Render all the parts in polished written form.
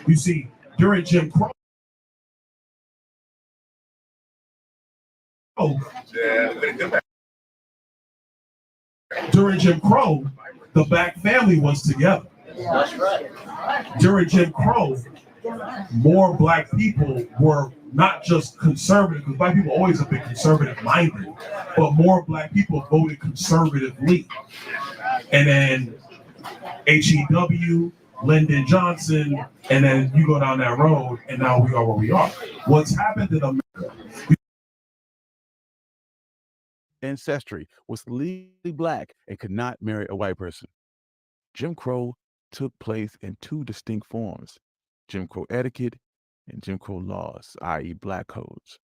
You see, during Jim Crow, during Jim Crow, the black family was together. That's right. During Jim Crow, more black people were not just conservative, because black people always have been conservative minded, but more black people voted conservatively. And then HEW, Lyndon Johnson, and then you go down that road, and now we are where we are. What's happened in America? Ancestry was legally black and could not marry a white person. Jim Crow took place in two distinct forms: Jim Crow etiquette and Jim Crow laws, i.e. black codes.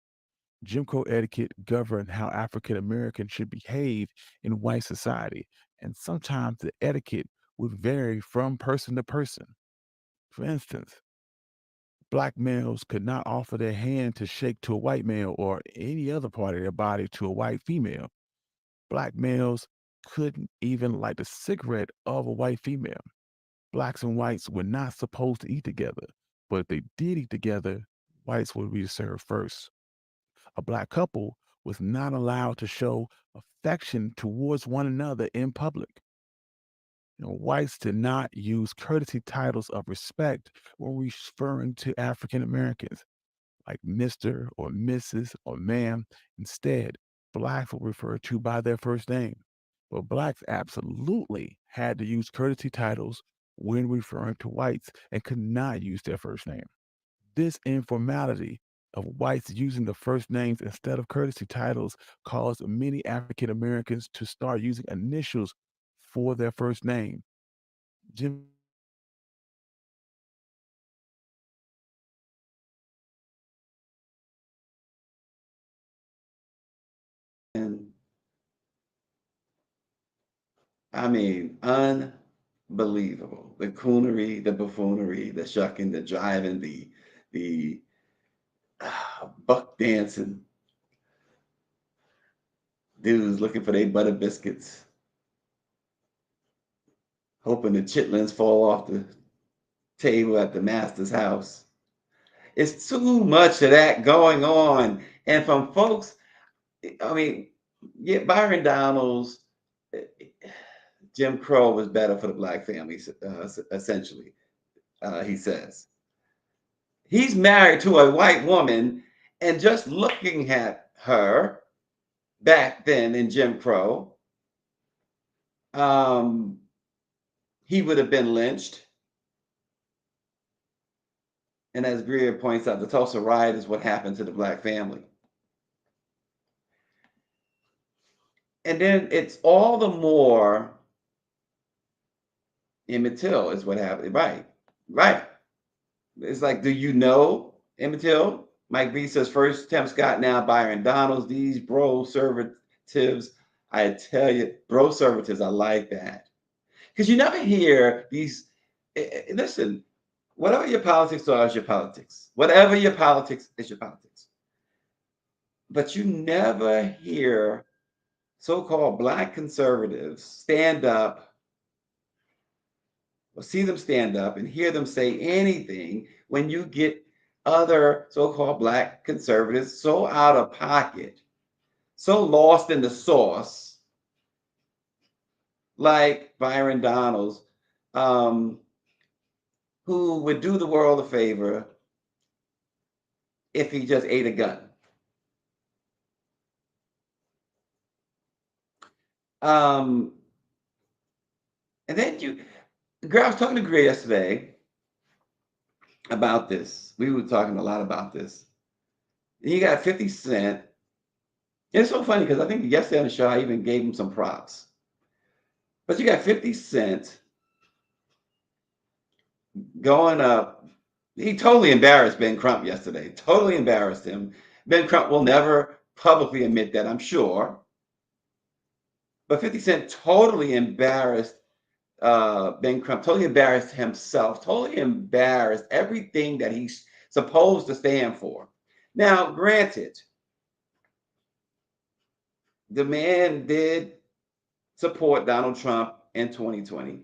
Jim Crow etiquette governed how African Americans should behave in white society, and sometimes the etiquette would vary from person to person. For instance, black males could not offer their hand to shake to a white male or any other part of their body to a white female. Black males couldn't even light the cigarette of a white female. Blacks and whites were not supposed to eat together, but if they did eat together, whites would be served first. A black couple was not allowed to show affection towards one another in public. Whites did not use courtesy titles of respect when referring to African Americans, like Mr. or Mrs. or ma'am. Instead, blacks were referred to by their first name. But blacks absolutely had to use courtesy titles when referring to whites and could not use their first name. This informality of whites using the first names instead of courtesy titles caused many African Americans to start using initials for their first name. Jim And I mean, unbelievable. The coonery, the buffoonery, the shucking, the jiving, the buck dancing, dudes looking for their butter biscuits, hoping the chitlins fall off the table at the master's house. It's too much of that going on. And from folks, I mean, yeah, Byron Donalds, Jim Crow was better for the black family, essentially, he says. He's married to a white woman, and just looking at her back then in Jim Crow, he would have been lynched. And as Greer points out, the Tulsa riot is what happened to the black family. And then it's all the more Emmett Till is what happened. Right. It's like, do you know Emmett Till? Mike B says, first Tim Scott, now Byron Donalds. These bro conservatives, I tell you, bro conservatives, I like that. Because you never hear these, listen, whatever your politics are is your politics. Whatever your politics is your politics. But you never hear so-called black conservatives stand up or see them stand up and hear them say anything when you get other so-called black conservatives so out of pocket, so lost in the sauce, like Byron Donalds, who would do the world a favor if he just ate a gun. And then I was talking to Gray yesterday about this. We were talking a lot about this. And you got 50 Cent. And it's so funny because I think yesterday on the show, I even gave him some props. But you got 50 Cent going up. He totally embarrassed Ben Crump yesterday. Totally embarrassed him. Ben Crump will never publicly admit that, I'm sure. But 50 Cent totally embarrassed Ben Crump, totally embarrassed himself, totally embarrassed everything that he's supposed to stand for. Now, granted, the man did support Donald Trump in 2020.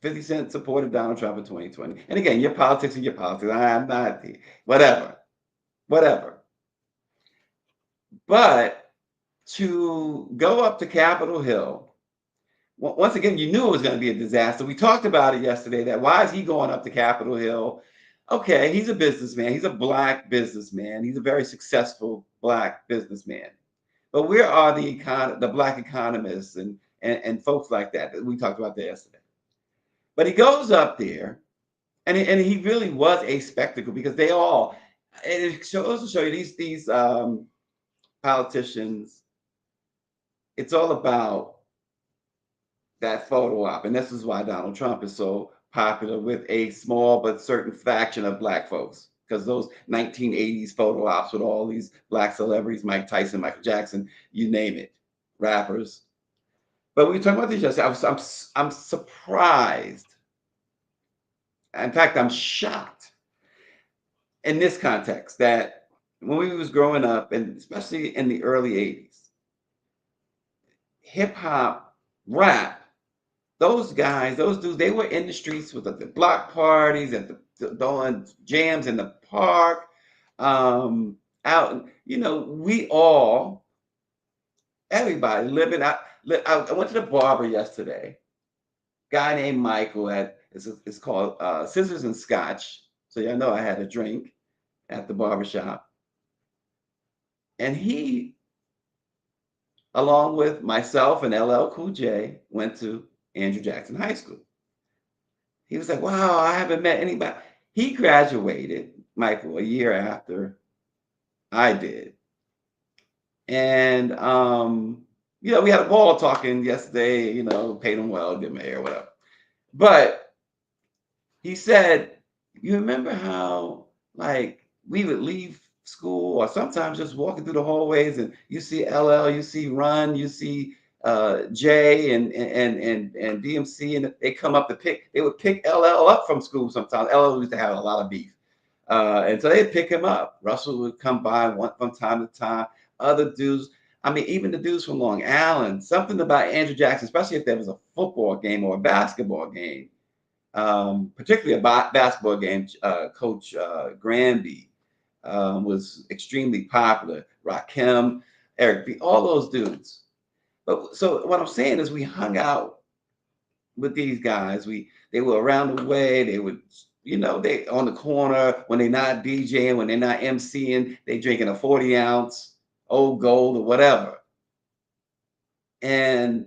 50 Cent supported Donald Trump in 2020. And again, your politics are your politics. I'm not, whatever. But to go up to Capitol Hill, once again, you knew it was going to be a disaster. We talked about it yesterday, that why is he going up to Capitol Hill? Okay, he's a businessman. He's a black businessman. He's a very successful black businessman. But where are the black economists and folks like that we talked about that yesterday? But he goes up there, and he really was a spectacle, because they all, and it goes to show you these politicians, it's all about that photo op. And this is why Donald Trump is so popular with a small but certain faction of black folks, because those 1980s photo ops with all these black celebrities, Mike Tyson, Michael Jackson, you name it, rappers. But we were talking about this yesterday. I'm surprised. In fact, I'm shocked in this context that when we was growing up, and especially in the early 80s, hip hop, rap, those guys, those dudes, they were in the streets with the block parties and doing jams in the park, out, we all, everybody living out. I went to the barber yesterday. Guy named Michael it's called Scissors and Scotch. So y'all know I had a drink at the barbershop. And he, along with myself and LL Cool J, went to Andrew Jackson High School. He was like, wow, I haven't met anybody. He graduated, Michael, a year after I did. And, we had a ball talking yesterday, paid him well, did my hair, whatever. But he said, you remember how, like, we would leave school, or sometimes just walking through the hallways, and you see LL, you see Run, you see Jay and DMC, and they come up they would pick LL up from school sometimes. LL used to have a lot of beef. And so they'd pick him up. Russell would come by from time to time. Other dudes, even the dudes from Long Island, something about Andrew Jackson, especially if there was a football game or a basketball game, particularly a basketball game, Coach Granby was extremely popular. Rakim, Eric B, all those dudes. But so what I'm saying is, we hung out with these guys. They were around the way. They would, they on the corner when they're not DJing, when they're not MCing, they drinking a 40-ounce Old Gold or whatever. And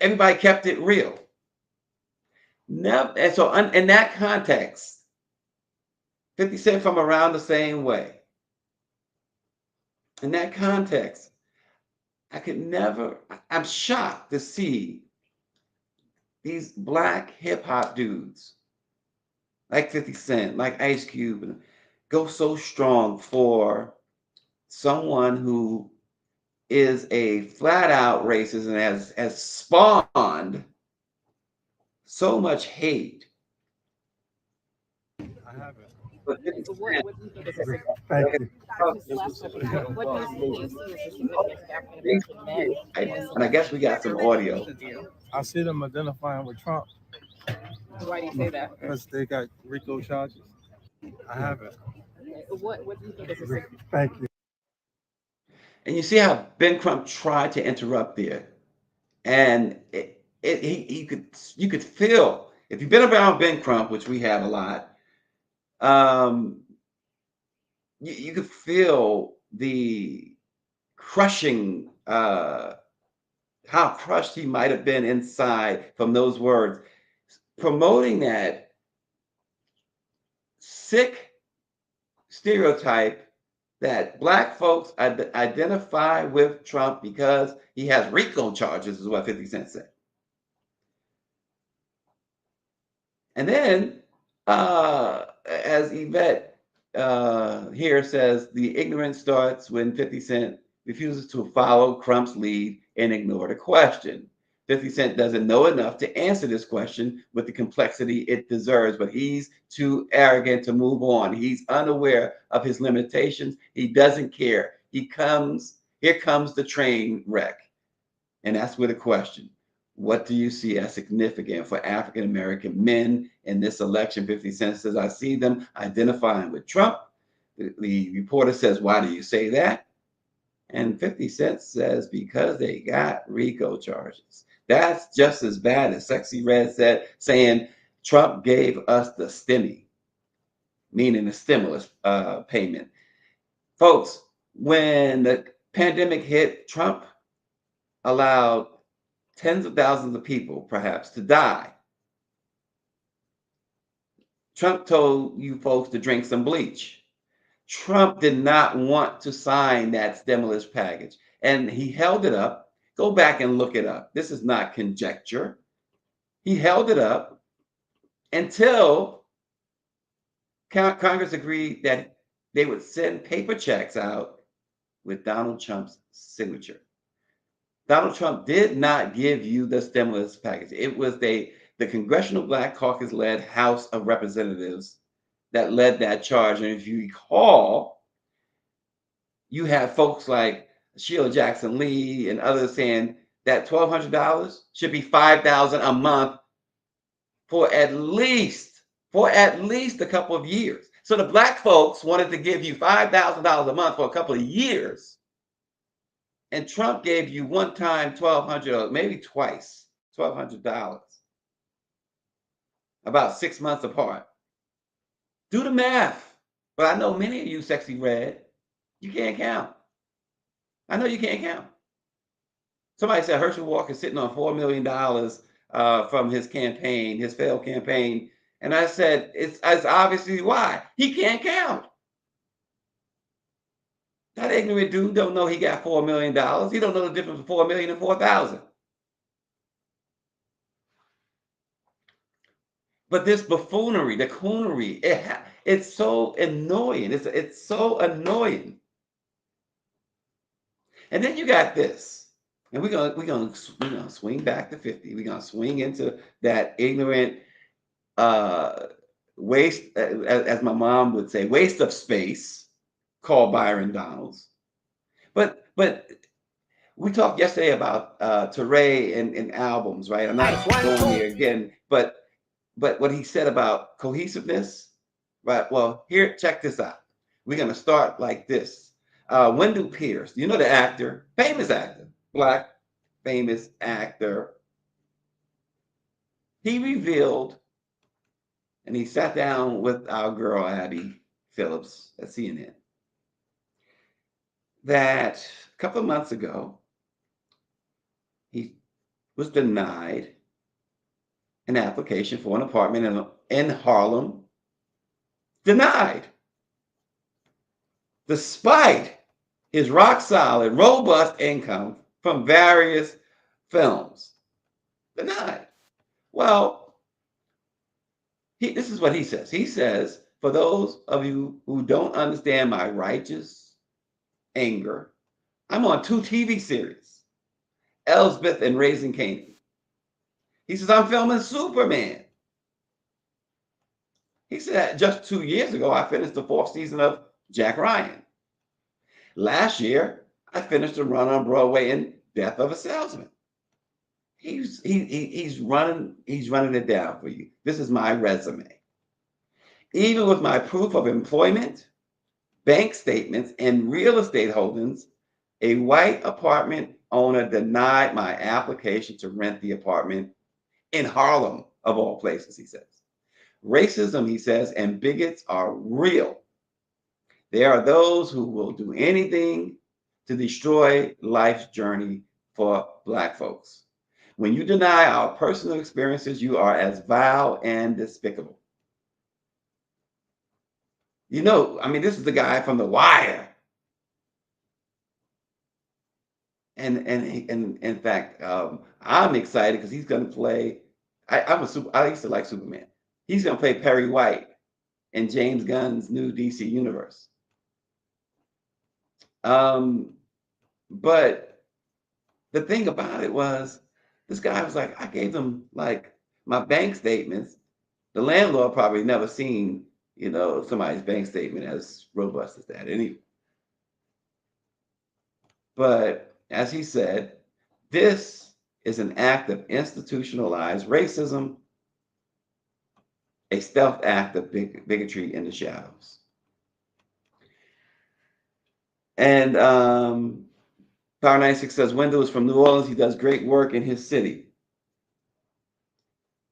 everybody kept it real. Never, and so in that context, 50 Cent from around the same way. In that context, I'm shocked to see these black hip hop dudes like 50 Cent, like Ice Cube, go so strong for someone who is a flat out racist and has spawned so much hate. I haven't. But 50 Cent, Thank you. and I guess we got some audio. I see them identifying with Trump. Why do you say that? Because they got RICO charges. I haven't. What do you think is the Thank you. And you see how Ben Crump tried to interrupt there, and you could feel, if you've been around Ben Crump, which we have a lot, you could feel the crushing, how crushed he might have been inside from those words, promoting that sick stereotype that black folks identify with Trump because he has RICO charges, is what 50 Cent said. And then, as Yvette here says the ignorance starts when 50 Cent refuses to follow Crump's lead and ignore the question. 50 Cent doesn't know enough to answer this question with the complexity it deserves, but he's too arrogant to move on. He's unaware of his limitations. He doesn't care. Here comes the train wreck. And that's where the question, what do you see as significant for African American men in this election? 50 Cent says, I see them identifying with Trump. The reporter says, why do you say that? And 50 Cent says, because they got RICO charges. That's just as bad as Sexy Red said, saying Trump gave us the stimmy, meaning the stimulus payment. Folks, when the pandemic hit, Trump allowed tens of thousands of people, perhaps, to die. Trump told you folks to drink some bleach. Trump did not want to sign that stimulus package, and he held it up. Go back and look it up. This is not conjecture. He held it up until Congress agreed that they would send paper checks out with Donald Trump's signature. Donald Trump did not give you the stimulus package. It was the Congressional Black Caucus-led House of Representatives that led that charge. And if you recall, you have folks like Sheila Jackson Lee and others saying that $1,200 should be $5,000 a month for at least a couple of years. So the black folks wanted to give you $5,000 a month for a couple of years. And Trump gave you one time $1,200, or maybe twice, $1,200, about 6 months apart. Do the math. But I know many of you, Sexy Red, you can't count. I know you can't count. Somebody said Herschel Walker is sitting on $4 million from his campaign, his failed campaign. And I said, it's obviously why. He can't count. That ignorant dude don't know he got $4 million. He don't know the difference between 4 million and 4,000. But this buffoonery, the coonery, it's so annoying. It's so annoying. And then you got this, and we're gonna swing back to 50. We're gonna swing into that ignorant waste, as my mom would say, waste of space, called Byron Donalds. But we talked yesterday about Teray and albums, right? I'm not going here again, but what he said about cohesiveness, right? Well, here, check this out. We're gonna start like this. Wendell Pierce, you know the actor, famous actor, black, famous actor. He revealed, and he sat down with our girl Abby Phillips at CNN, that a couple of months ago, he was denied an application for an apartment in Harlem. Denied. Despite his rock solid, robust income from various films. Denied. Well, this is what he says. He says, for those of you who don't understand my righteous anger, I'm on 2 TV series, Elsbeth and Raising Kanan. He says, I'm filming Superman. He said, just 2 years ago, I finished the 4th season of Jack Ryan. Last year, I finished a run on Broadway in Death of a Salesman. He's running it down for you. This is my resume. Even with my proof of employment, bank statements, and real estate holdings, a white apartment owner denied my application to rent the apartment in Harlem, of all places, he says. Racism, he says, and bigots are real. There are those who will do anything to destroy life's journey for Black folks. When you deny our personal experiences, you are as vile and despicable. You know, I mean, this is the guy from The Wire. And in fact, I'm excited because he's going to play. I used to like Superman. He's going to play Perry White in James Gunn's new DC universe. But the thing about it was, this guy was like, I gave them like my bank statements. The landlord probably never seen, somebody's bank statement as robust as that anyway. But as he said, this is an act of institutionalized racism, a stealth act of bigotry in the shadows. And Power 96 says, Wendell is from New Orleans. He does great work in his city.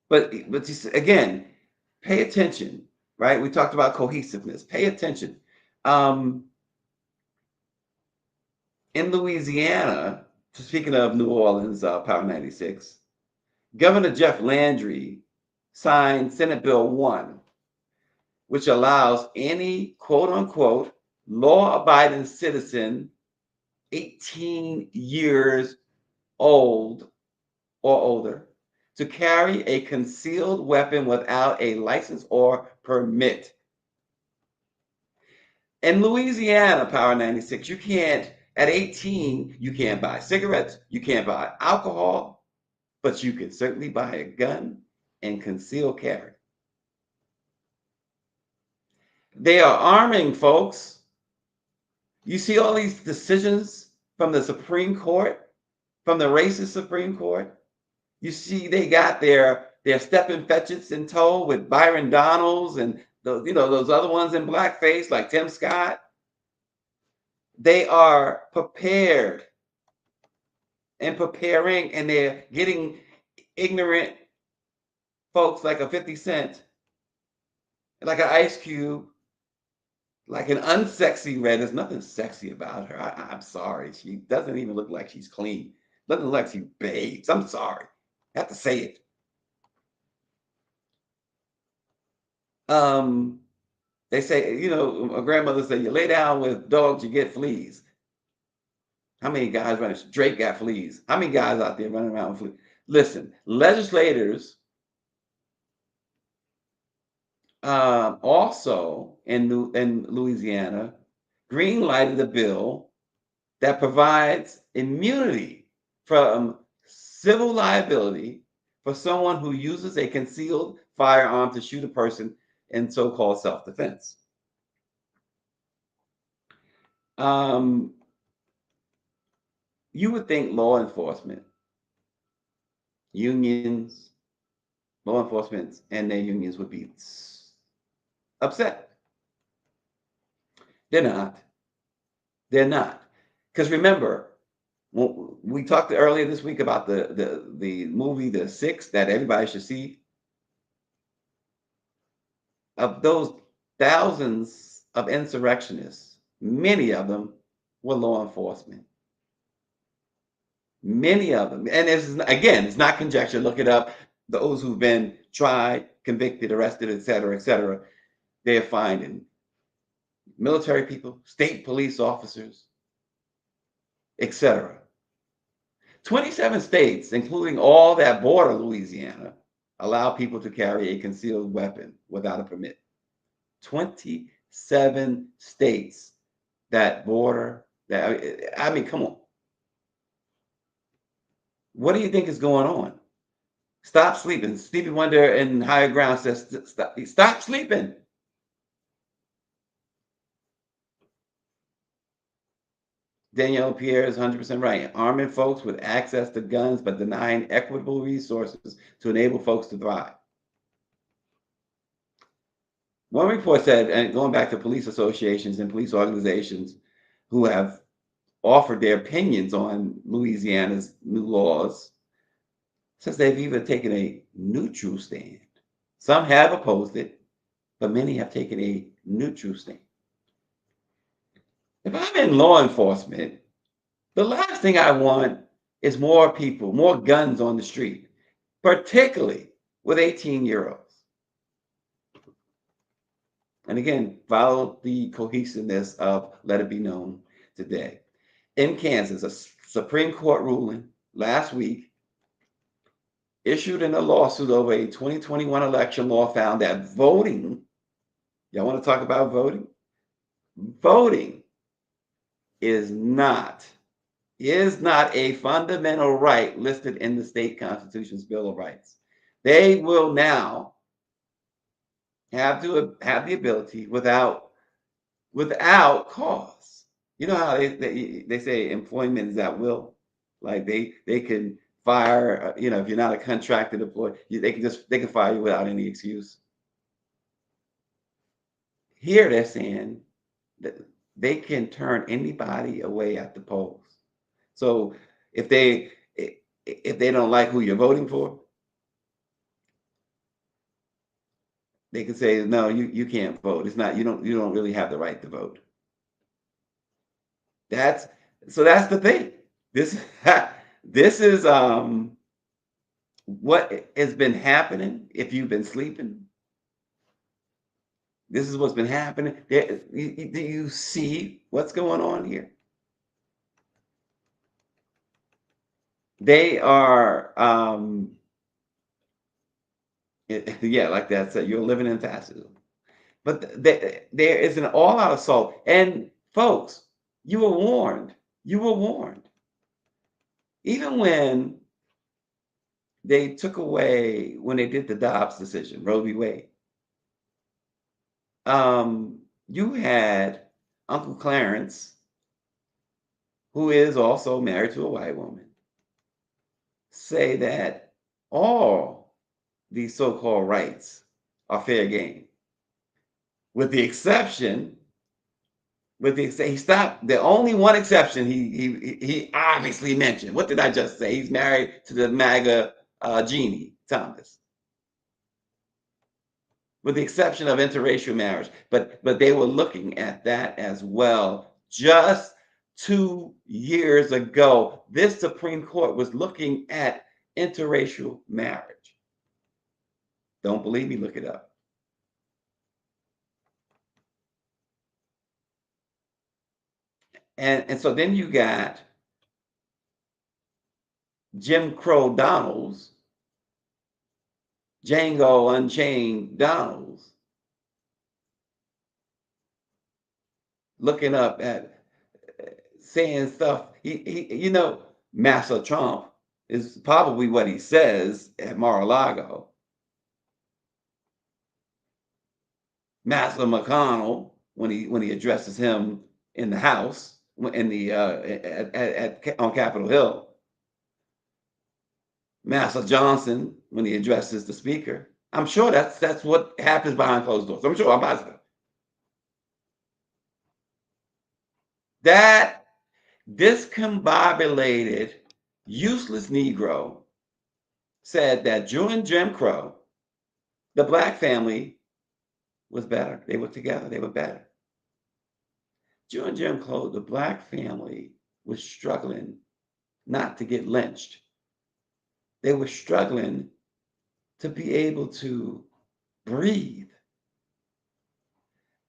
But again, pay attention, right? We talked about cohesiveness. Pay attention. In Louisiana, speaking of New Orleans, Power 96, Governor Jeff Landry signed Senate Bill 1, which allows any quote unquote law-abiding citizen 18 years old or older to carry a concealed weapon without a license or permit. In Louisiana, Power 96, you can't, at 18, you can't buy cigarettes, you can't buy alcohol, but you can certainly buy a gun and conceal carry. They are arming folks. You see all these decisions from the Supreme Court, from the racist Supreme Court. You see they got their stepping fetchets in tow with Byron Donalds and those other ones in blackface like Tim Scott. They are prepared and preparing, and they're getting ignorant folks like a 50 Cent, like an Ice Cube, like an unsexy Red. There's nothing sexy about her. I'm sorry. She doesn't even look like she's clean. Doesn't look like she bathes. I'm sorry. I have to say it. They say, my grandmother said, you lay down with dogs, you get fleas. How many guys running? Drake got fleas. How many guys out there running around with fleas? Listen, legislators also in Louisiana green lighted a bill that provides immunity from civil liability for someone who uses a concealed firearm to shoot a person in so-called self-defense. You would think law enforcement, unions, law enforcement and their unions would be upset. They're not. They're not. Because remember, we talked earlier this week about the movie The Six that everybody should see. Of those thousands of insurrectionists, many of them were law enforcement. Many of them. And it's not conjecture. Look it up. Those who've been tried, convicted, arrested, et cetera, they're finding military people, state police officers, etc. 27 states, including all that border Louisiana, allow people to carry a concealed weapon without a permit. 27 states that border that. I mean, come on. What do you think is going on? Stop sleeping. Stevie Wonder in Higher Ground says, stop sleeping. Danielle Pierre is 100% right. Arming folks with access to guns, but denying equitable resources to enable folks to thrive. One report said, and going back to police associations and police organizations who have offered their opinions on Louisiana's new laws, says they've even taken a neutral stand. Some have opposed it, but many have taken a neutral stand. If I'm in law enforcement, the last thing I want is more people, more guns on the street, particularly with 18-year-olds. And again, follow the cohesiveness of Let It Be Known today. In Kansas, a Supreme Court ruling last week issued in a lawsuit over a 2021 election law found that voting Y'all want to talk about voting? Voting is not a fundamental right listed in the state constitution's Bill of Rights. They will now have the ability without cause. You know how they say employment is at will, like they can fire. You know, if you're not a contracted employee, they can fire you without any excuse. Here they're saying that they can turn anybody away at the polls. So if they don't like who you're voting for, they can say, no, you can't vote. It's not, you don't really have the right to vote. That's the thing. This this is what has been happening if you've been sleeping. This is what's been happening. Do you see what's going on here? They are yeah, like that said, you're living in fascism. But there is an all-out assault. And folks, you were warned. You were warned. Even when they took away, when they did the Dobbs decision, Roe v. Wade, you had Uncle Clarence, who is also married to a white woman, say that all these so-called rights are fair game, with the exception. He stopped. The only one exception he obviously mentioned. What did I just say? He's married to the MAGA Jeannie Thomas, with the exception of interracial marriage. But they were looking at that as well. Just 2 years ago, this Supreme Court was looking at interracial marriage. Don't believe me? Look it up. And so then you got Jim Crow Donalds, Django Unchained Donalds, looking up at saying stuff. He Massa Trump is probably what he says at Mar-a-Lago. Massa McConnell when he addresses him in the House in the on Capitol Hill. Massa Johnson when he addresses the speaker. I'm sure that's what happens behind closed doors. I'm sure. I'm positive. That discombobulated, useless Negro said that during Jim Crow, the black family was better. They were together. They were better. During Jim Crow, the black family was struggling not to get lynched. They were struggling to be able to breathe.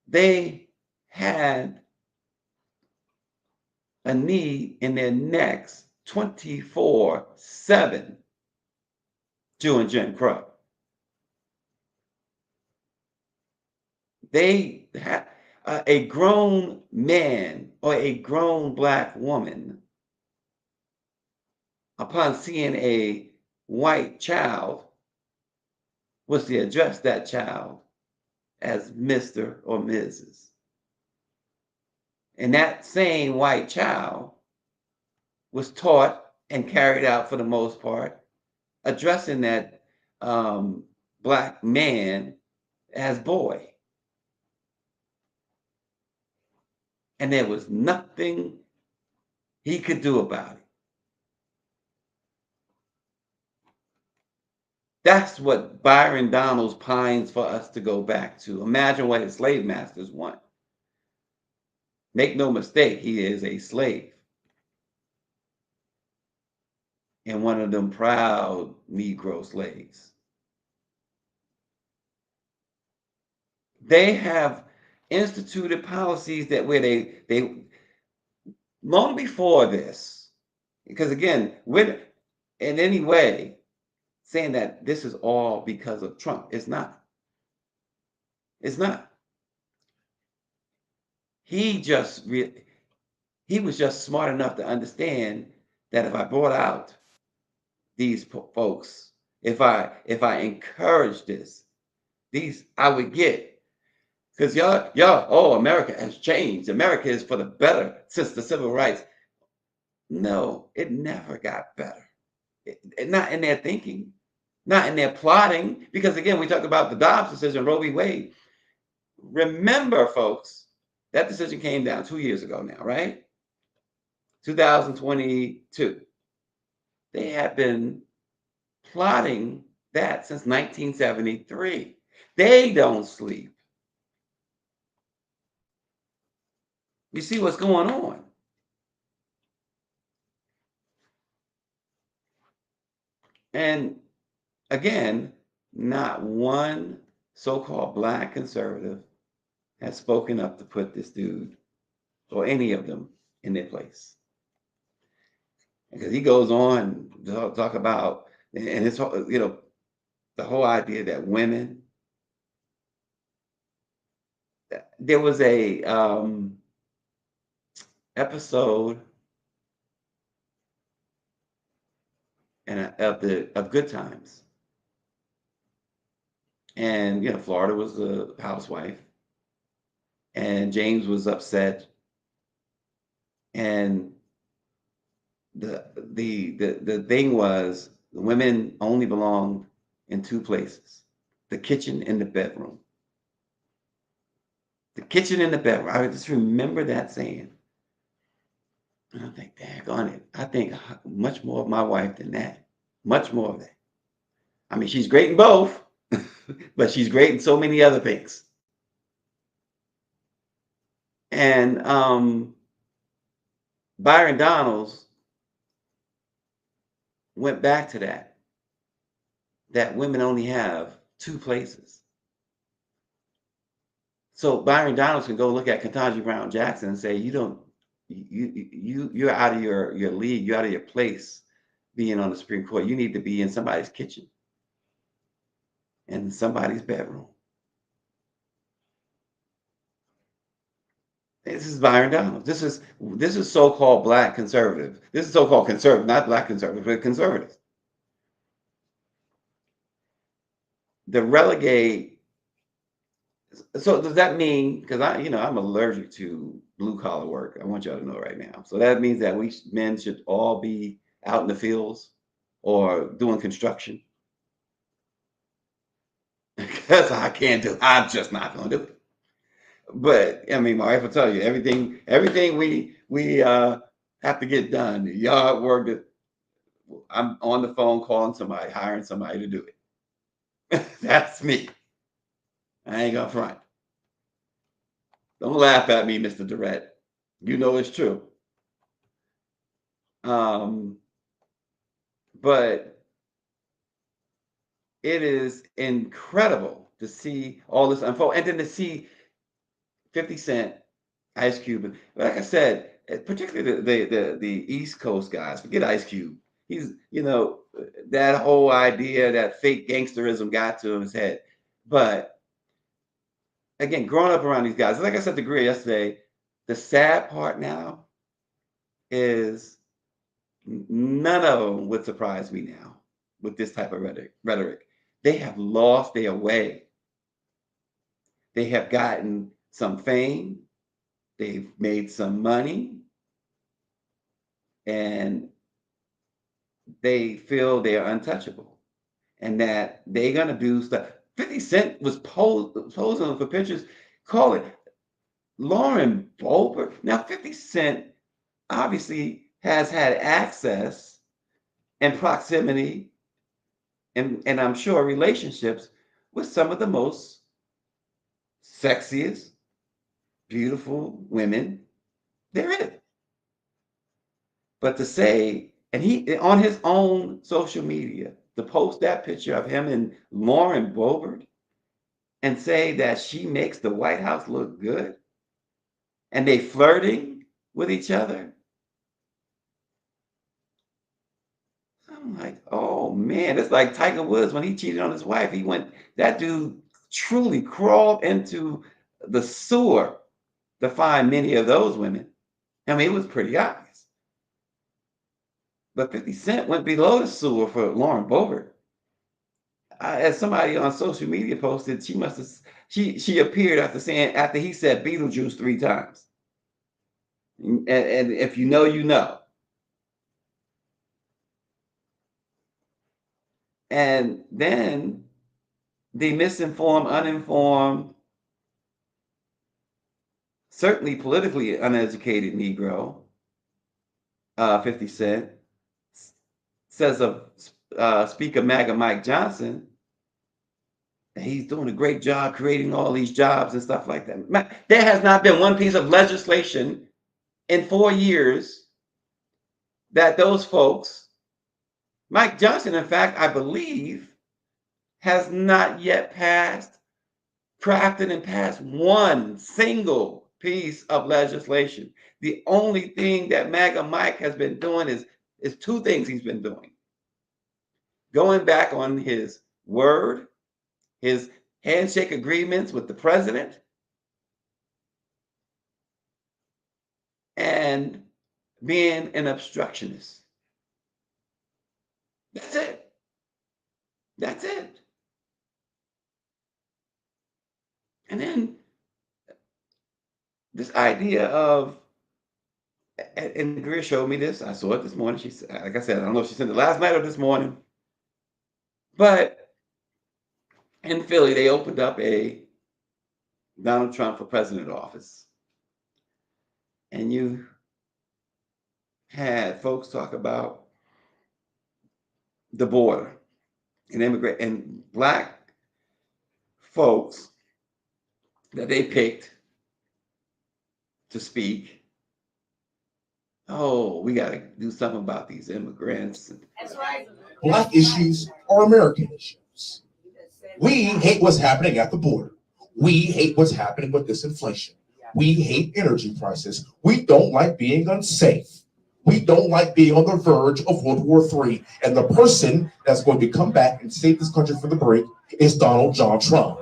They had a knee in their necks 24/7 during Jim Crow. They had a grown man or a grown black woman, upon seeing a white child, was to address that child as Mr. or Mrs. And that same white child was taught and carried out, for the most part, addressing that black man as boy. And there was nothing he could do about it. That's what Byron Donalds pines for us to go back to. Imagine what his slave masters want. Make no mistake, he is a slave. And one of them proud Negro slaves. They have instituted policies that where they long before this, because again, with in any way saying that this is all because of Trump. It's not. It's not. he was just smart enough to understand that if I brought out these folks, if I encourage this, these I would get. Because oh, America has changed. America is for the better since the civil rights. No, it never got better. Not in their thinking, not in their plotting. Because again, we talk about the Dobbs decision, Roe v. Wade. Remember, folks, that decision came down 2 years ago now, right? 2022. They have been plotting that since 1973. They don't sleep. You see what's going on. And again, not one so-called Black conservative has spoken up to put this dude or any of them in their place. Because he goes on to talk about, and it's, the whole idea that women, there was a episode of Good Times, and Florida was a housewife, and James was upset, and the thing was the women only belonged in two places: the kitchen and the bedroom. The kitchen and the bedroom. I just remember that saying. And I think, daggone it. I think much more of my wife than that. Much more of that. I mean, she's great in both, but she's great in so many other things. And Byron Donalds went back to that women only have two places. So Byron Donalds can go look at Ketanji Brown Jackson and say, you're out of your league, you're out of your place being on the Supreme Court. You need to be in somebody's kitchen and somebody's bedroom. This is Byron Donalds. This is so-called Black conservative. This is so-called conservative, not Black conservative, but conservatives. The relegate. So does that mean, because I'm allergic to blue collar work. I want y'all to know right now. So that means that we men should all be out in the fields or doing construction. Because I can't do. I'm just not going to do it. But I mean, my wife will tell you everything we have to get done. The yard work. I'm on the phone calling somebody, hiring somebody to do it. That's me. I ain't gonna front. Don't laugh at me, Mr. Durrett. You know it's true. But it is incredible to see all this unfold, and then to see 50 Cent, Ice Cube. Like I said, particularly the East Coast guys. Forget Ice Cube. He's that whole idea, that fake gangsterism got to his head. But again, growing up around these guys, like I said to Greer yesterday, the sad part now is none of them would surprise me now with this type of rhetoric. They have lost their way. They have gotten some fame. They've made some money. And they feel they're untouchable and that they're going to do stuff. 50 Cent was posing for pictures. Call it Lauren Boebert. Now, 50 Cent obviously has had access and proximity and I'm sure relationships with some of the most sexiest, beautiful women there is. But to say, and he on his own social media, to post that picture of him and Lauren Boebert and say that she makes the White House look good and they flirting with each other. I'm like, oh man, it's like Tiger Woods when he cheated on his wife. That dude truly crawled into the sewer to find many of those women. I mean, it was pretty obvious. But 50 Cent went below the sewer for Lauren Boebert. As somebody on social media posted, she must have she appeared after he said Beetlejuice 3 times. And if you know, you know. And then the misinformed, uninformed, certainly politically uneducated Negro, 50 Cent, says of Speaker MAGA Mike Johnson, that he's doing a great job creating all these jobs and stuff like that. There has not been one piece of legislation in 4 years that those folks, Mike Johnson, in fact, I believe, has not yet crafted and passed one single piece of legislation. The only thing that MAGA Mike has been doing is 2 things he's been doing. Going back on his word, his handshake agreements with the president, and being an obstructionist. That's it. That's it. And then this idea of, and Greer showed me this. I saw it this morning. She said, like I said, I don't know if she sent it last night or this morning, but in Philly, they opened up a Donald Trump for president office. And you had folks talk about the border and immigrant and Black folks that they picked to speak. Oh, we got to do something about these immigrants. That's right. Black issues are American issues. We hate what's happening at the border. We hate what's happening with this inflation. We hate energy prices. We don't like being unsafe. We don't like being on the verge of World War III. And the person that's going to come back and save this country from the brink is Donald John Trump.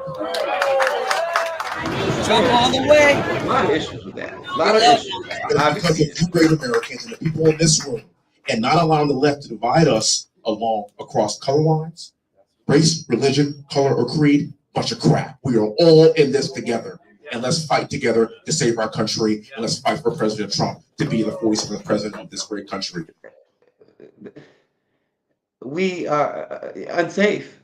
Trump all the way. A lot of issues with that. A lot of issues. Because of you great Americans and the people in this room, and not allowing the left to divide us across color lines, race, religion, color, or creed, bunch of crap. We are all in this together. And let's fight together to save our country. And let's fight for President Trump to be the voice of the president of this great country. We are unsafe.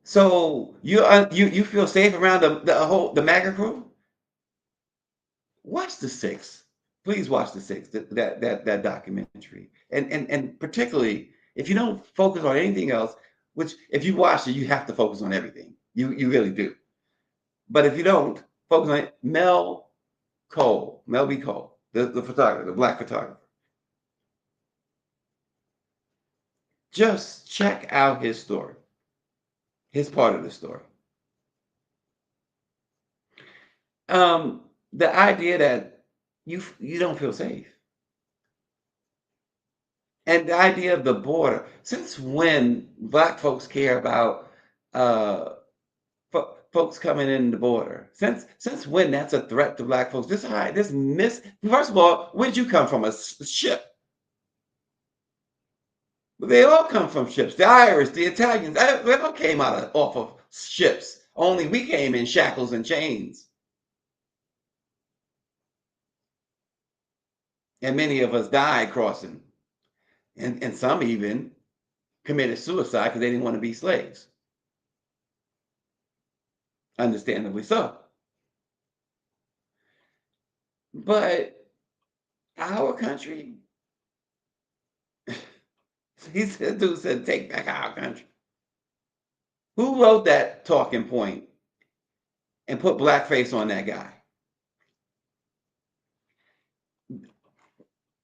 So you feel safe around the MAGA crew? Watch The Six. Please watch The Six, that documentary. And particularly, if you don't focus on anything else, which if you watch it, you have to focus on everything. You really do. But if you don't, focus on it. Mel B. Cole, the photographer, the Black photographer. Just check out his story, his part of the story. The idea that you don't feel safe. And the idea of the border. Since when Black folks care about folks coming in the border? Since when that's a threat to Black folks? First of all, where did you come from? A ship. They all come from ships. The Irish, the Italians, they all came off of ships. Only we came in shackles and chains. And many of us died crossing. And some even committed suicide because they didn't want to be slaves. Understandably so. But our country, the dude said, take back our country. Who wrote that talking point and put blackface on that guy?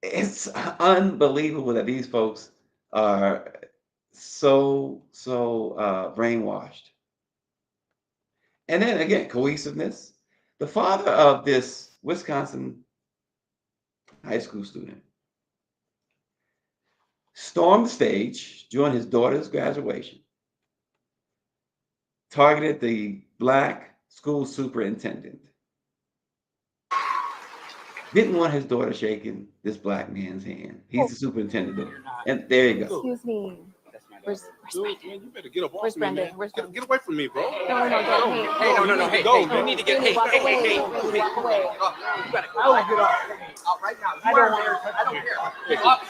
It's unbelievable that these folks are so brainwashed. And then again, cohesiveness. The father of this Wisconsin high school student stormed the stage during his daughter's graduation, targeted the Black school superintendent, didn't want his daughter shaking this black man's hand. He's the superintendent. And there you go. Excuse me. Where's Dude, Brendan? man, you better get up Where's off me, Brendan? man. Where's Get, Brendan? get away from me, bro. No, don't. Hey, Hey, no, you need to go, hey, man. you need to get, hey, walk hey, away. hey, Hey, hey, walk away. You better go. I will get off right now. I don't want I don't care. Get up.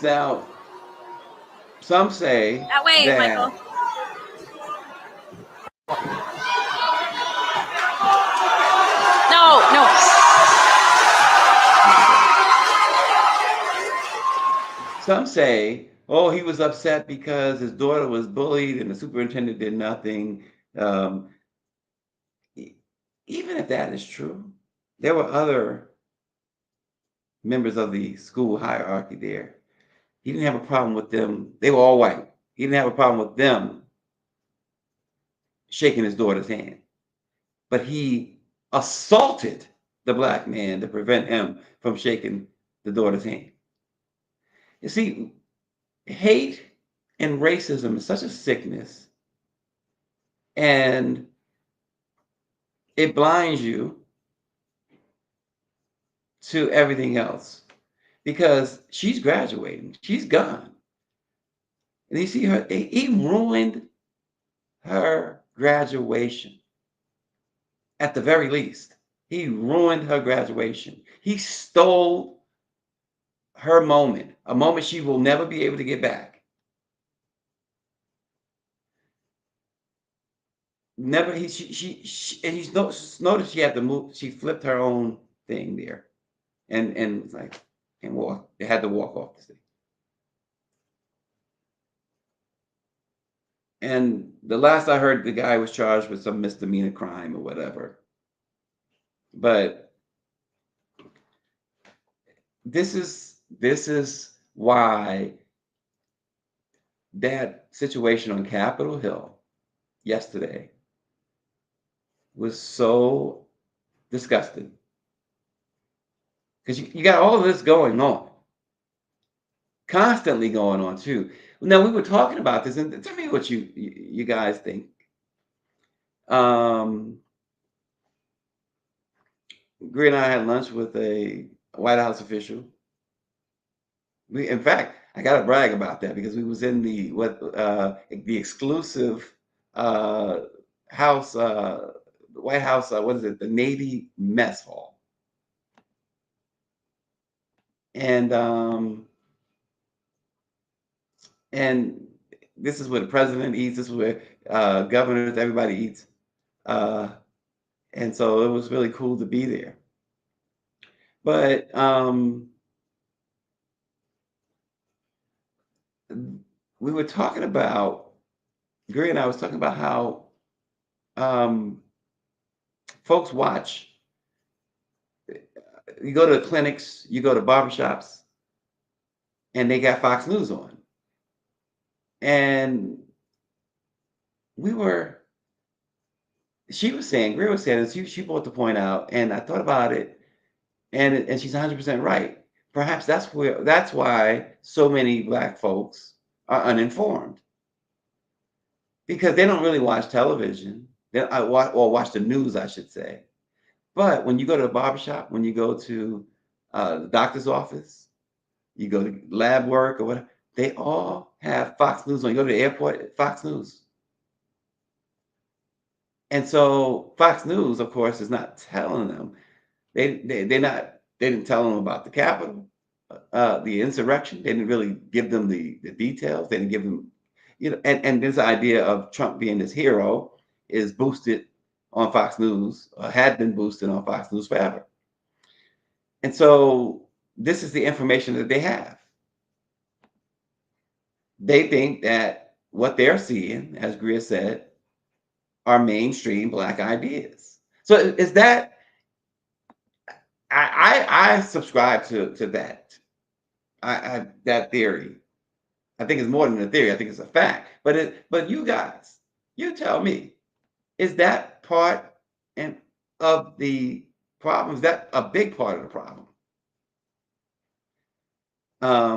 Now some say That way, that Michael. No. some say, oh, he was upset because his daughter was bullied and the superintendent did nothing. Even if that is true, there were other members of the school hierarchy there. He didn't have a problem with them. They were all white. He didn't have a problem with them shaking his daughter's hand. But he assaulted the black man to prevent him from shaking the daughter's hand. You see, hate and racism is such a sickness, and it blinds you to everything else because she's graduating, she's gone. And you see her, he ruined her graduation at the very least. He ruined her graduation. He stole her moment, a moment she will never be able to get back. Never, and he's noticed she had to move, she flipped her own thing there and it's like, and walk, they had to walk off the stage. And the last I heard, the guy was charged with some misdemeanor crime or whatever. But this is why that situation on Capitol Hill yesterday was so disgusting. Because you got all of this going on, constantly going on too. Now we were talking about this, and tell me what you guys think. Greer and I had lunch with a White House official. In fact, I got to brag about that because we was in the exclusive house, White House. What is it? The Navy mess hall, and this is where the president eats. This is where governors, everybody eats, and so it was really cool to be there. But we were talking about, Greer and I was talking about how folks watch. You go to the clinics, you go to barbershops, and they got Fox News on. And she was saying, Greer was saying, she brought the point out, and I thought about it, and she's 100% right. Perhaps that's why so many Black folks are uninformed because they don't really watch television. Watch the news, I should say. But when you go to a barbershop, when you go to the doctor's office, you go to lab work or whatever, they all have Fox News on. You go to the airport, Fox News. And so Fox News, of course, is not telling them. They didn't tell them about the Capitol, the insurrection. They didn't really give them the details. They didn't give them, and this idea of Trump being this hero is boosted on Fox News, had been boosted on Fox News forever. And so this is the information that they have. They think that what they're seeing, as Greer said, are mainstream Black ideas. So is that, I subscribe to that. That theory. I think it's more than a theory. I think it's a fact. But you guys, you tell me, is that part of the problem? Is that a big part of the problem?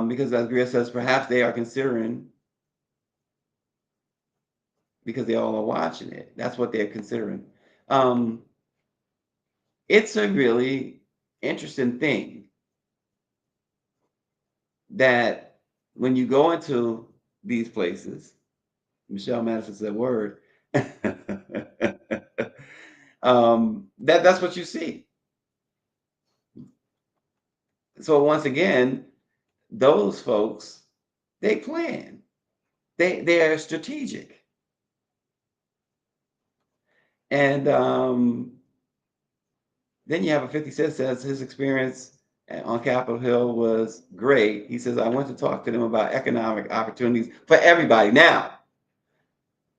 Because as Greer says, perhaps they are considering because they all are watching it. That's what they're considering. Um, it's a really interesting thing that when you go into these places, Michelle Madison said word, that's what you see. So once again, those folks, they plan. They are strategic. And then you have a 50 Cent says his experience on Capitol Hill was great. He says, I went to talk to them about economic opportunities for everybody. Now,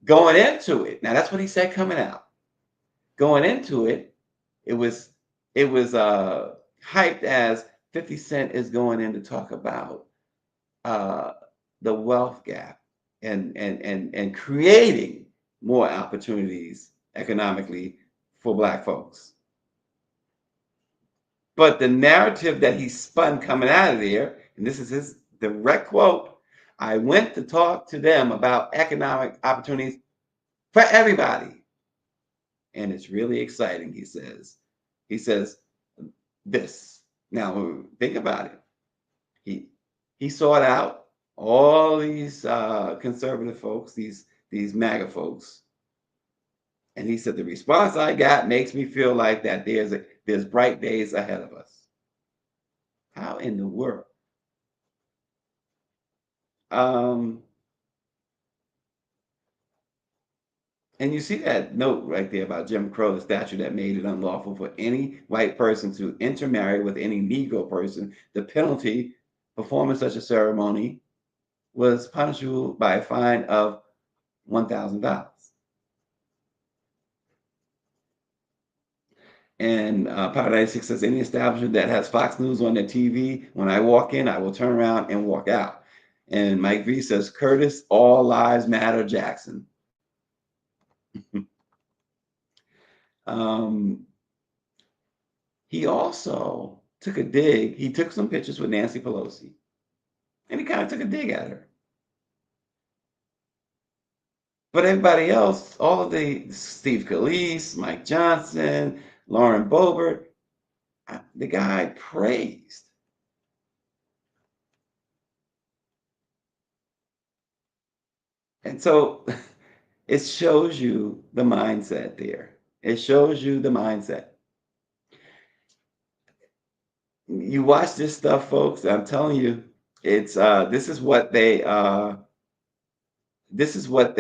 going into it, now that's what he said coming out. Going into it, it was hyped as 50 Cent is going in to talk about the wealth gap and creating more opportunities economically for Black folks. But the narrative that he spun coming out of there, and this is his direct quote, I went to talk to them about economic opportunities for everybody. And it's really exciting, he says. He says this. Now, think about it. He sought out all these conservative folks, these MAGA folks, and he said the response I got makes me feel like that there's bright days ahead of us. How in the world? And you see that note right there about Jim Crow, the statute that made it unlawful for any white person to intermarry with any Negro person. The penalty performing such a ceremony was punishable by a fine of $1,000. And Power 96 says, any establishment that has Fox News on their TV, when I walk in, I will turn around and walk out. And Mike V says, Curtis, all lives matter, Jackson. He also took a dig. He took some pictures with Nancy Pelosi, and he kind of took a dig at her. But everybody else, all of the Steve Scalise, Mike Johnson, Lauren Boebert, the guy praised. And so it shows you the mindset there. It shows you the mindset. You watch this stuff, folks. I'm telling you, it's this is what they have. This is what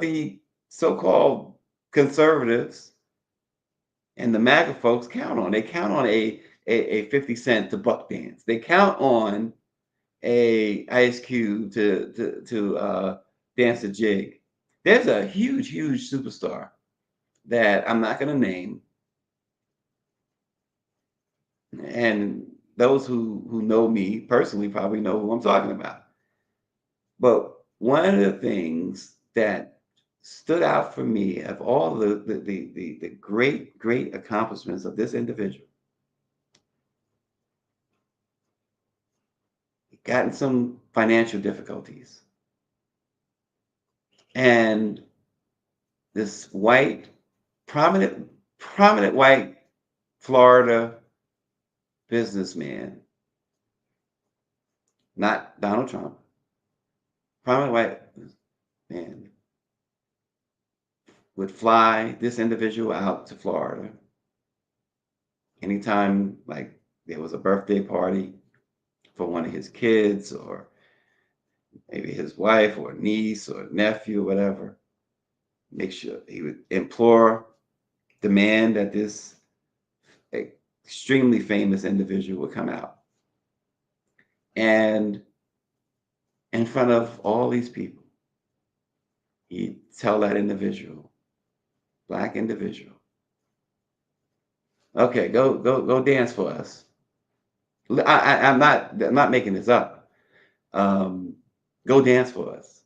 the so-called conservatives and the MAGA folks count on. They count on a 50 Cent to buck dance. They count on a Ice Cube to dance a jig. There's a huge superstar that I'm not going to name, and those who know me personally probably know who I'm talking about. But one of the things that stood out for me of all the great accomplishments of this individual, he got in some financial difficulties. And this prominent white Florida businessman, not Donald Trump, prominent white man, would fly this individual out to Florida anytime, like there was a birthday party for one of his kids, or maybe his wife or niece or nephew, or whatever. Make sure he would demand that this extremely famous individual would come out. And in front of all these people, he'd tell that individual, Black individual, okay, go dance for us. I'm not making this up. Go dance for us.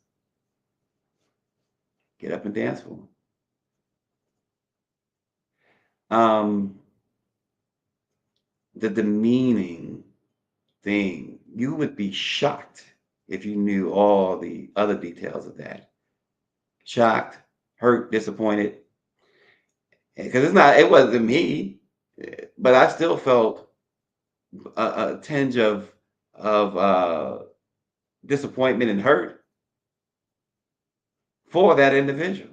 Get up and dance for him. The demeaning thing, you would be shocked if you knew all the other details of that. Shocked, hurt, disappointed. Because it wasn't me, but I still felt a tinge of disappointment and hurt for that individual.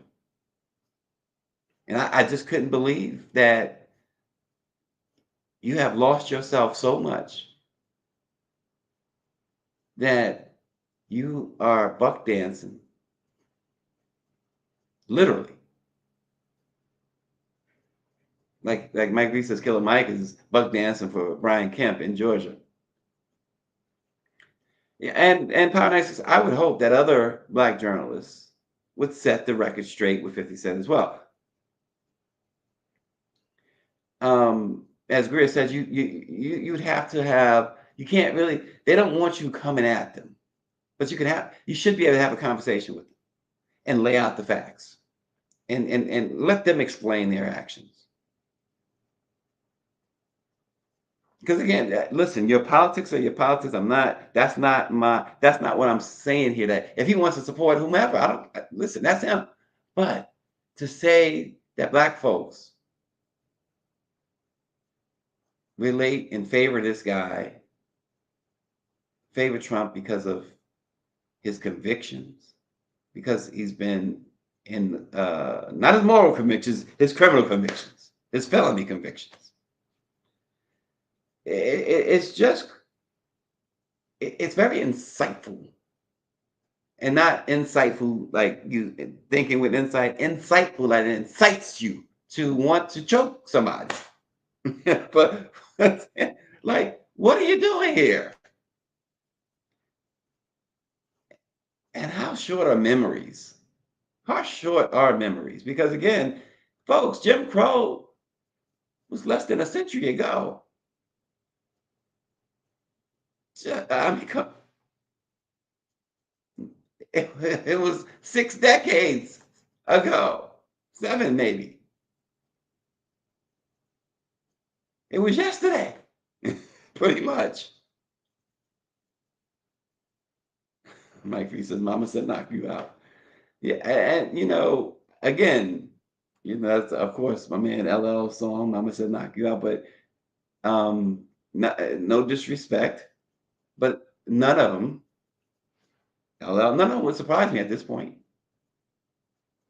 And I just couldn't believe that you have lost yourself so much that you are buck dancing, literally. Like Mike Reese says, Killer Mike is buck dancing for Brian Kemp in Georgia. Yeah, and Power 96, I would hope that other Black journalists would set the record straight with 50 Cent as well. As Greer said, you'd have to have, you can't really, they don't want you coming at them, but you should be able to have a conversation with them and lay out the facts and let them explain their actions. Because again, listen, your politics are your politics. That's not what I'm saying here. That if he wants to support whomever, listen, that's him. But to say that Black folks relate and favor this guy, favor Trump because of his convictions, because he's been in not his moral convictions, his criminal convictions, his felony convictions. It's very insightful, and not insightful like you thinking with insight. Insightful that it incites you to want to choke somebody. but like, what are you doing here? And how short are memories? How short are memories? Because again, folks, Jim Crow was less than a century ago. I mean, it was 6 decades ago, 7 maybe. It was yesterday, pretty much. Mike Fee says, "Mama said knock you out." Yeah, and again, that's of course my man LL's song, "Mama said knock you out," but no disrespect, but none of them. None of them would surprise me at this point.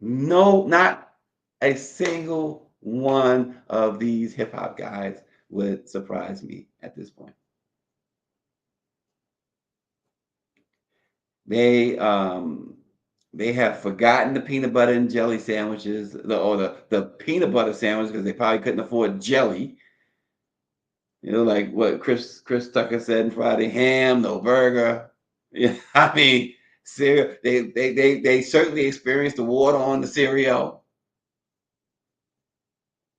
No, not a single one of these hip hop guys would surprise me at this point. They have forgotten the peanut butter and jelly sandwiches, or the peanut butter sandwich, because they probably couldn't afford jelly. Like what Chris Tucker said in Friday, ham, no burger. Yeah, I mean, cereal. They certainly experienced the water on the cereal,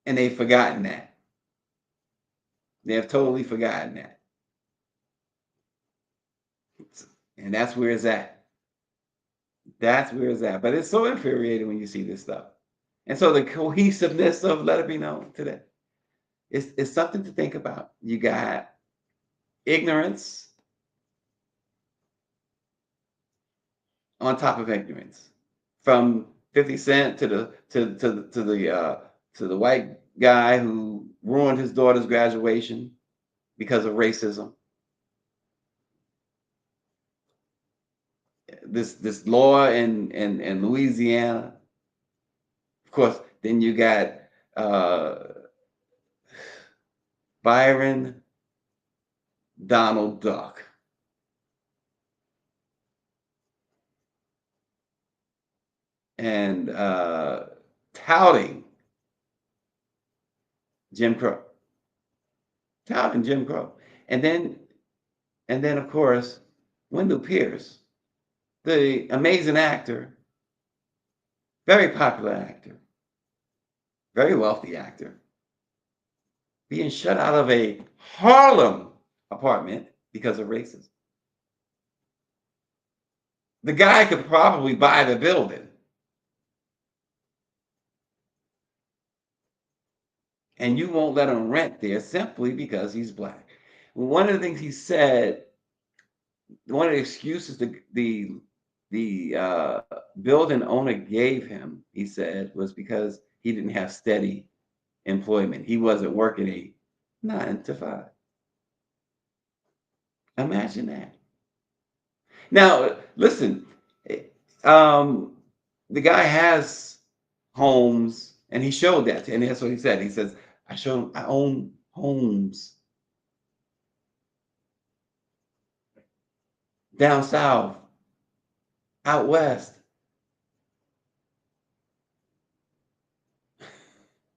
and they've forgotten that. They have totally forgotten that, and that's where it's at. That's where it's at. But it's so infuriating when you see this stuff, and so the cohesiveness of Let It Be Known today is something to think about. You got ignorance on top of ignorance, from 50 Cent to the white guy who ruined his daughter's graduation because of racism. This law in Louisiana. Of course, then you got Byron Donald Duck. And touting Jim Crow. Touting Jim Crow. And then of course, Wendell Pierce, the amazing actor, very popular actor, very wealthy actor, being shut out of a Harlem apartment because of racism. The guy could probably buy the building. And you won't let him rent there simply because he's Black. One of the things he said one of the excuses the building owner gave him, he said, was because he didn't have steady employment. He wasn't working a 9 to 5. Imagine that. Now, listen, the guy has homes, and he showed that, and that's what he said. He says, I own homes down south, out west.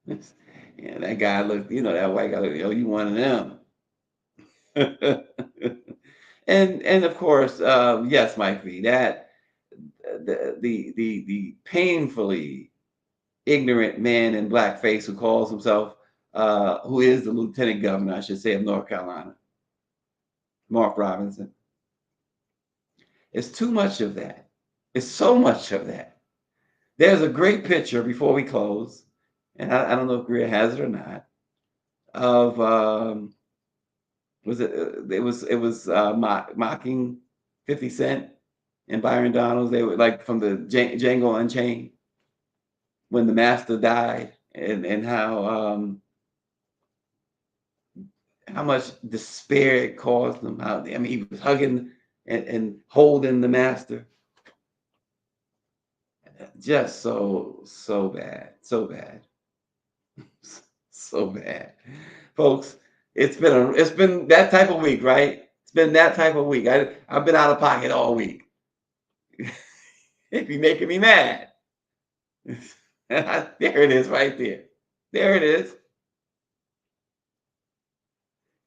Yeah, that guy looked, that white guy looked, you one of them. and of course, yes, Mike V, that the painfully ignorant man in blackface who calls himself, who is the lieutenant governor, I should say, of North Carolina, Mark Robinson. It's too much of that. It's so much of that. There's a great picture before we close, and I don't know if Greer has it or not, of mocking 50 Cent and Byron Donalds. They were like from the Django Unchained, when the master died, and how much despair it caused them. He was hugging and holding the master. Just so bad, so bad, so bad, folks. It's been that type of week, right? It's been that type of week. I've been out of pocket all week. It be making me mad. There it is, right there. There it is.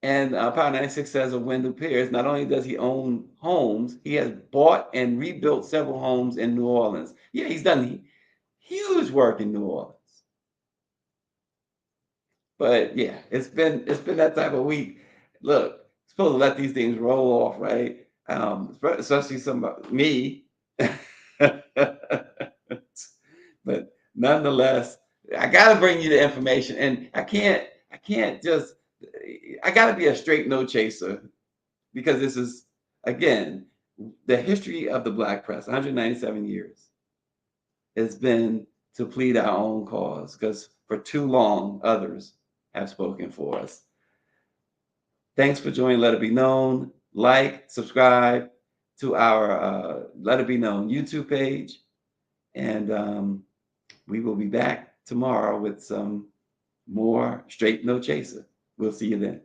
And Power 96 says of Wendell Pierce, not only does he own homes, he has bought and rebuilt several homes in New Orleans. Yeah, he's done huge work in New Orleans. But yeah, it's been that type of week. Look, supposed to let these things roll off, right? Especially me. But nonetheless, I gotta bring you the information, and I can't just. I gotta be a straight no chaser, because this is, again, the history of the Black press. 197 years has been to plead our own cause, because for too long others have spoken for us. Thanks for joining Let It Be Known. Like, subscribe to our Let It Be Known YouTube page, and we will be back tomorrow with some more straight no chaser. We'll see you then.